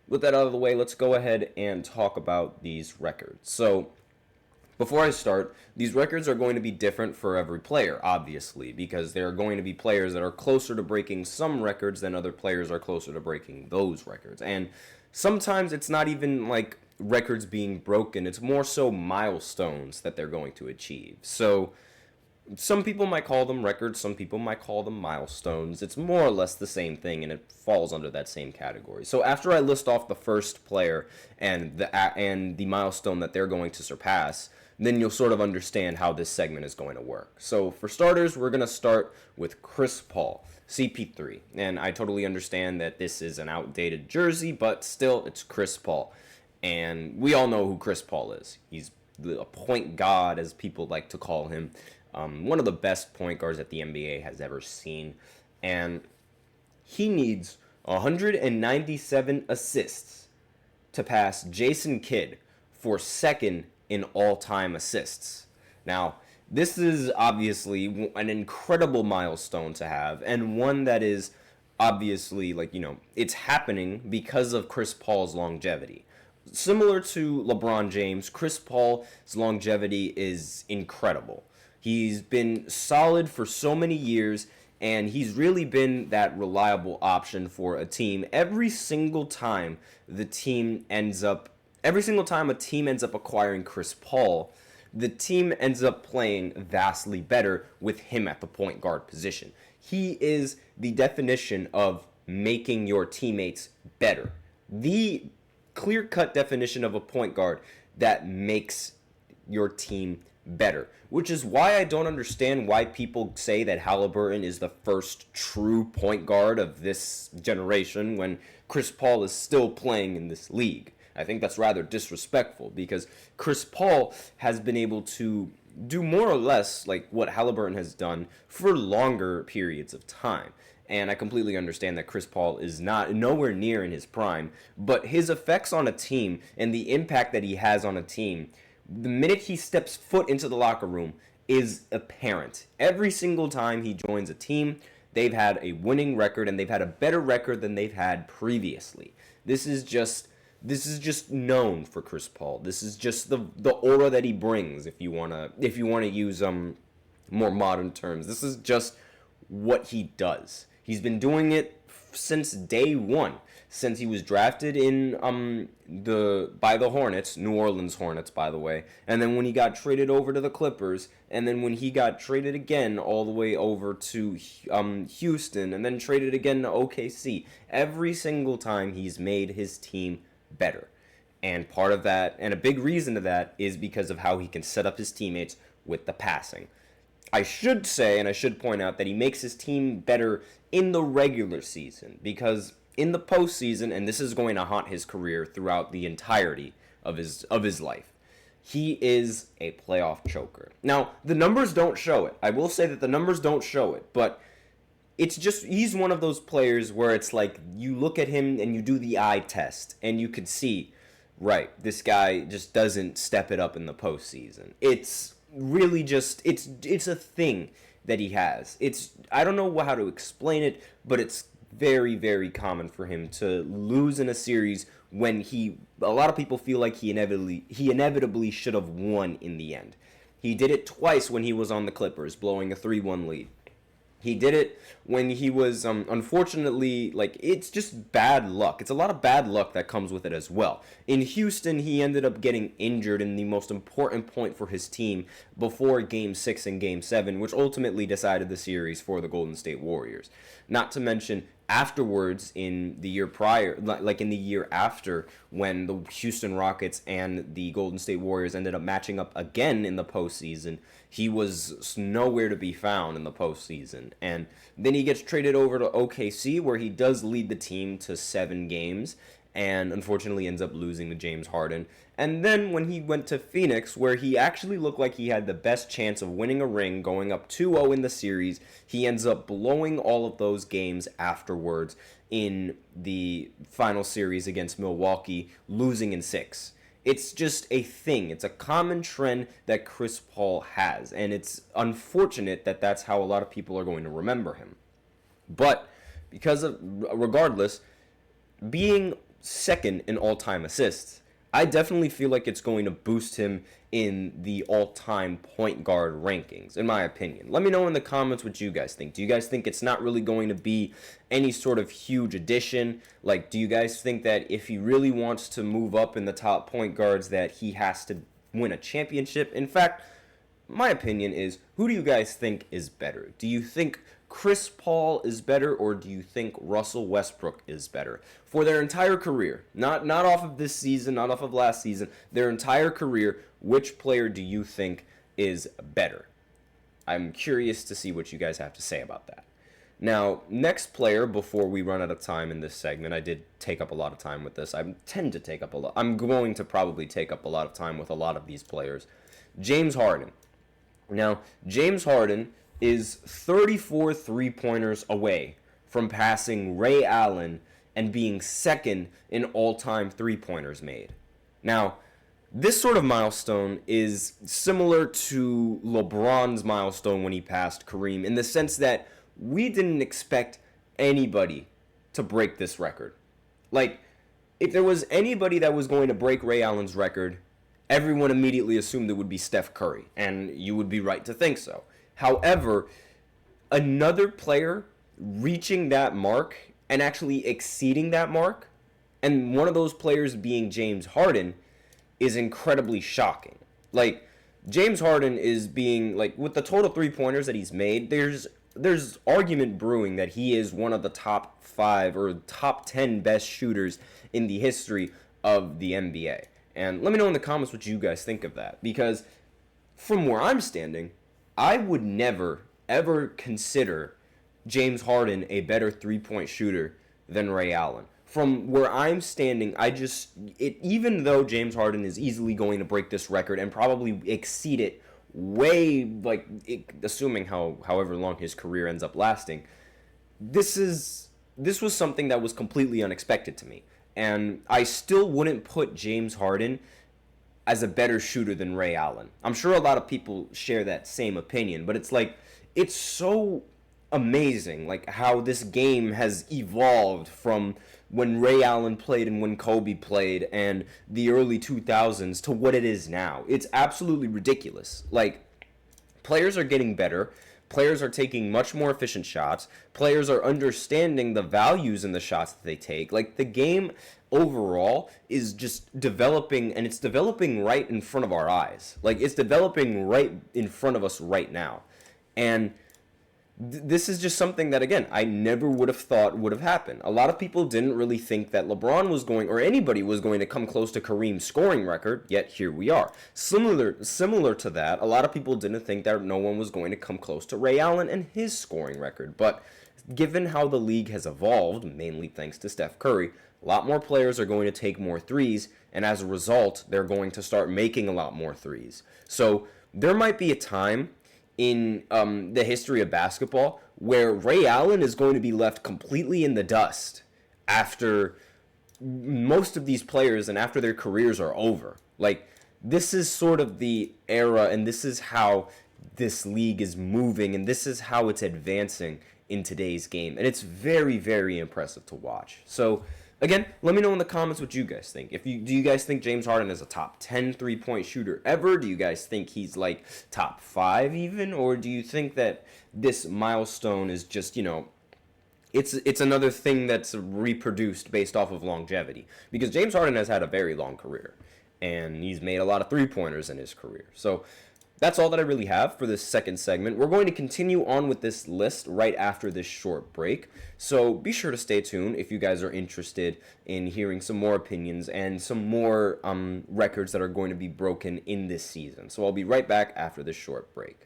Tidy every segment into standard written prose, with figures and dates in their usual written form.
with that out of the way, let's go ahead and talk about these records. So, before I start, these records are going to be different for every player, obviously, because there are going to be players that are closer to breaking some records than other players are closer to breaking those records. And sometimes it's not even like records being broken, it's more so milestones that they're going to achieve. So, some people might call them records, some people might call them milestones. It's more or less the same thing, and it falls under that same category. So after I list off the first player and the milestone that they're going to surpass, then you'll sort of understand how this segment is going to work. So for starters, we're going to start with Chris Paul, CP3. And I totally understand that this is an outdated jersey, but still, it's Chris Paul. And we all know who Chris Paul is. He's a point god, as people like to call him. One of the best point guards that the NBA has ever seen. And he needs 197 assists to pass Jason Kidd for second in all-time assists. Now, this is obviously an incredible milestone to have, and one that is obviously, it's happening because of Chris Paul's longevity. Similar to LeBron James, Chris Paul's longevity is incredible. He's been solid for so many years, and he's really been that reliable option for a team. Every single time a team ends up acquiring Chris Paul, the team ends up playing vastly better with him at the point guard position. He is the definition of making your teammates better. The clear-cut definition of a point guard that makes your team better, which is why I don't understand why people say that Halliburton is the first true point guard of this generation when Chris Paul is still playing in this league. I think that's rather disrespectful because Chris Paul has been able to do more or less like what Halliburton has done for longer periods of time. And I completely understand that Chris Paul is nowhere near in his prime, but his effects on a team and the impact that he has on a team, the minute he steps foot into the locker room, is apparent. Every single time he joins a team, they've had a winning record, and they've had a better record than they've had previously. This is just known for Chris Paul. This is just the aura that he brings. If you wanna use more modern terms, this is just what he does. He's been doing it since day one, since he was drafted by the Hornets, New Orleans Hornets, by the way, and then when he got traded over to the Clippers, and then when he got traded again all the way over to Houston, and then traded again to OKC. Every single time he's made his team better. And part of that, and a big reason to that, is because of how he can set up his teammates with the passing. I should say, and I should point out, that he makes his team better in the regular season, because in the postseason, and this is going to haunt his career throughout the entirety of his life, he is a playoff choker. Now, the numbers don't show it. I will say that the numbers don't show it, but it's just, he's one of those players where it's like, you look at him and you do the eye test, and you could see, right, this guy just doesn't step it up in the postseason. It's really just, it's a thing that he has. I don't know how to explain it, but it's very, very common for him to lose in a series when a lot of people feel like he inevitably should have won in the end. He did it twice when he was on the Clippers, blowing a 3-1 lead. He did it when he was, unfortunately, it's just bad luck. It's a lot of bad luck that comes with it as well. In Houston, he ended up getting injured in the most important point for his team before Game 6 and Game 7, which ultimately decided the series for the Golden State Warriors. Not to mention, afterwards, in the year prior, in the year after, when the Houston Rockets and the Golden State Warriors ended up matching up again in the postseason, he was nowhere to be found in the postseason. And then he gets traded over to OKC, where he does lead the team to 7 games, and unfortunately ends up losing to James Harden. And then when he went to Phoenix, where he actually looked like he had the best chance of winning a ring, going up 2-0 in the series, he ends up blowing all of those games afterwards in the final series against Milwaukee, losing in 6. It's just a thing. It's a common trend that Chris Paul has, and it's unfortunate that that's how a lot of people are going to remember him. But regardless, being second in all-time assists. I definitely feel like it's going to boost him in the all-time point guard rankings, in my opinion. Let me know in the comments what you guys think. Do you guys think it's not really going to be any sort of huge addition? Like, do you guys think that if he really wants to move up in the top point guards that he has to win a championship? In fact, my opinion is, who do you guys think is better? Do you think Chris Paul is better, or do you think Russell Westbrook is better? For their entire career, not off of this season, not off of last season, their entire career, which player do you think is better? I'm curious to see what you guys have to say about that. Now, next player, before we run out of time in this segment, I did take up a lot of time with this. I'm going to probably take up a lot of time with a lot of these players. James Harden. Now, James Harden is 34 three-pointers away from passing Ray Allen and being second in all-time three-pointers made. Now, this sort of milestone is similar to LeBron's milestone when he passed Kareem, in the sense that we didn't expect anybody to break this record. Like, if there was anybody that was going to break Ray Allen's record, everyone immediately assumed it would be Steph Curry, and you would be right to think so. However, another player reaching that mark and actually exceeding that mark, and one of those players being James Harden, is incredibly shocking. Like, James Harden is being, like, with the total three-pointers that he's made, there's argument brewing that he is one of the top 5 or top 10 best shooters in the history of the NBA. And let me know in the comments what you guys think of that, because from where I'm standing, I would never, ever consider James Harden a better three-point shooter than Ray Allen. From where I'm standing, even though James Harden is easily going to break this record and probably exceed it assuming however long his career ends up lasting, this was something that was completely unexpected to me. And I still wouldn't put James Harden as a better shooter than Ray Allen. I'm sure a lot of people share that same opinion, but it's so amazing, like, how this game has evolved from when Ray Allen played and when Kobe played and the early 2000s to what it is now. It's absolutely ridiculous. Like, players are getting better. Players are taking much more efficient shots. Players are understanding the values in the shots that they take. Like, the game overall is just developing, and it's developing right in front of our eyes. Like, it's developing right in front of us right now. And this is just something that, again, I never would have thought would have happened. A lot of people didn't really think that LeBron was going, or anybody was going to come close to Kareem's scoring record, yet here we are. Similar to that, a lot of people didn't think that no one was going to come close to Ray Allen and his scoring record. But given how the league has evolved, mainly thanks to Steph Curry, a lot more players are going to take more threes, and as a result, they're going to start making a lot more threes. So there might be a time in the history of basketball where Ray Allen is going to be left completely in the dust after most of these players and after their careers are over. Like, this is sort of the era, and this is how this league is moving, and this is how it's advancing in today's game. And it's very, very impressive to watch. So, again, let me know in the comments what you guys think. Do you guys think James Harden is a top 10 three-point shooter ever? Do you guys think he's like top 5 even? Or do you think that this milestone is just, it's another thing that's reproduced based off of longevity? Because James Harden has had a very long career, and he's made a lot of three-pointers in his career. So that's all that I really have for this second segment. We're going to continue on with this list right after this short break. So be sure to stay tuned if you guys are interested in hearing some more opinions and some more records that are going to be broken in this season. So I'll be right back after this short break.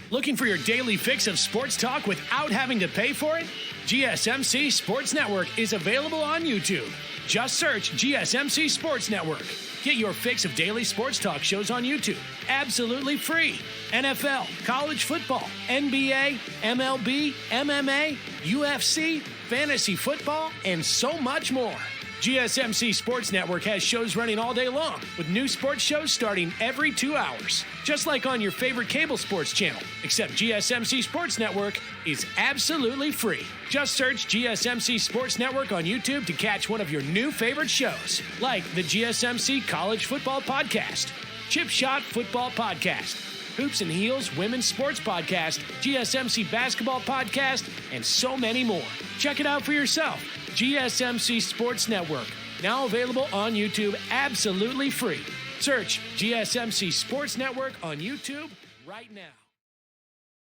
Looking for your daily fix of sports talk without having to pay for it? GSMC Sports Network is available on YouTube. Just search GSMC Sports Network. Get your fix of daily sports talk shows on YouTube, absolutely free. NFL, college football, NBA, MLB, MMA, UFC, fantasy football, and so much more. GSMC Sports Network has shows running all day long, with new sports shows starting every 2 hours. Just like on your favorite cable sports channel, except GSMC Sports Network is absolutely free. Just search GSMC Sports Network on YouTube to catch one of your new favorite shows, like the GSMC College Football Podcast, Chip Shot Football Podcast, Hoops and Heels Women's Sports Podcast, GSMC Basketball Podcast, and so many more. Check it out for yourself. GSMC Sports Network, now available on YouTube absolutely free. Search GSMC Sports Network on YouTube right now.